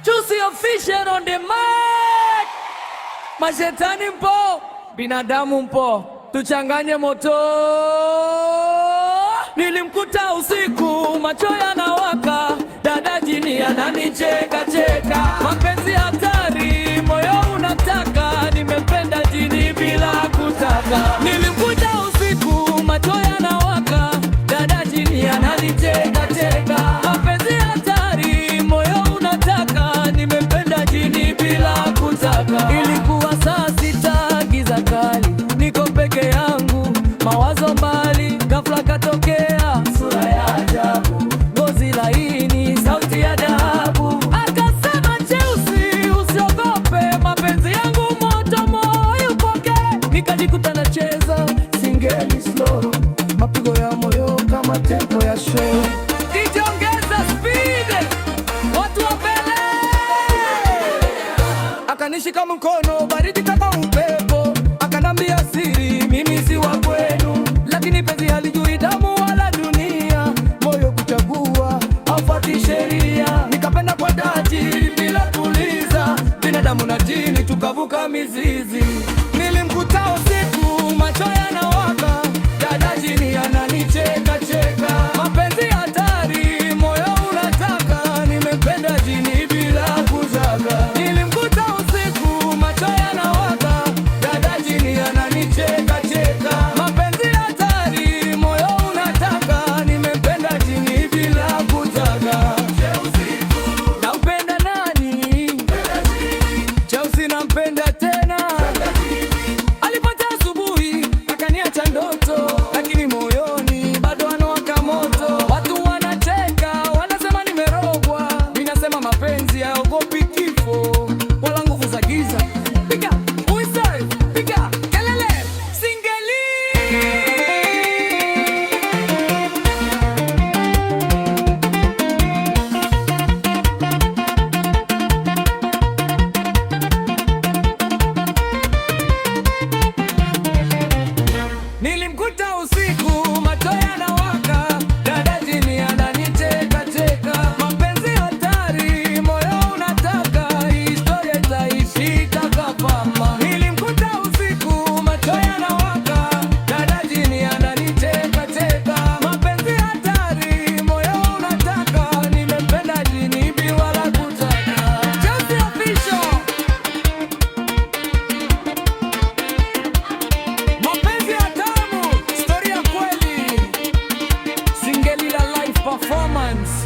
Juicy Official on the mic. Mashetani mpo, binadamu mpo, tuchanganye moto. Nilimkuta usiku, macho yanawaka, dada jini ananicheka cheka. Mapenzi hatari, moyo unataka, nimependa jini bila kutaka. Nilimkuta usiku, macho yanawaka, dada jini ananicheka cheka. Mapenzi hatari, moyo unataka, nimependa jini bila kutaka. Ilikuwa saa 6 giza kali, niko peke yangu, mawazo mbali, ghafla katokea sura ya ajabu, ngozi laini, sauti ya dhahabu. Akasema Cheusi, usiogope, mapenzi yangu moto, moyo upokee. Nikajikuta nacheza singeli slow, mapigo ya moyo kama tempo ya show. Nijiongeza speed, watu wa mbele. Akanishika mkono, baridi kama upepo, akanambia siri, mimi si wa kwenu. Lakini penzi halijui damu wala dunia, moyo kuchagua hafuati sheria. Nikapenda kwa dhati bila kuuliza, binadamu na jini tukavuka mizizi. Nilimkuta usiku, macho yanawaka, dada jini ananicheka cheka. Mapenzi hatari, moyo unataka, nimependa jini bila kutaka. Nilimkuta usiku, macho yanawaka, dada jini ananicheka cheka. Mapenzi hatari, moyo unataka, nimependa jini bila kutaka. Nampenda nani? Cheusi nampenda tena. Alipata asubuhi, akaniacha ndoto, lakini moyoni bado anawaka moto. Watu wanacheka, wanasema nimerogwa, mimi nasema mapenzi hayaogopi kifo wala nguvu za giza. Piga uisai, piga kelele, singeli. Nilimkuta usiku, macho yanawaka, dada jini ananicheka cheka. Mapenzi hatari, moyo unataka, historia itaishi takapama. Nilimkuta usiku, macho yanawaka, dada jini ananicheka cheka. Mapenzi hatari, moyo unataka, nimependa jini bila kutaka. Juicy Official. Mapenzi ya tamu, story ya kweli, singeli la live performance.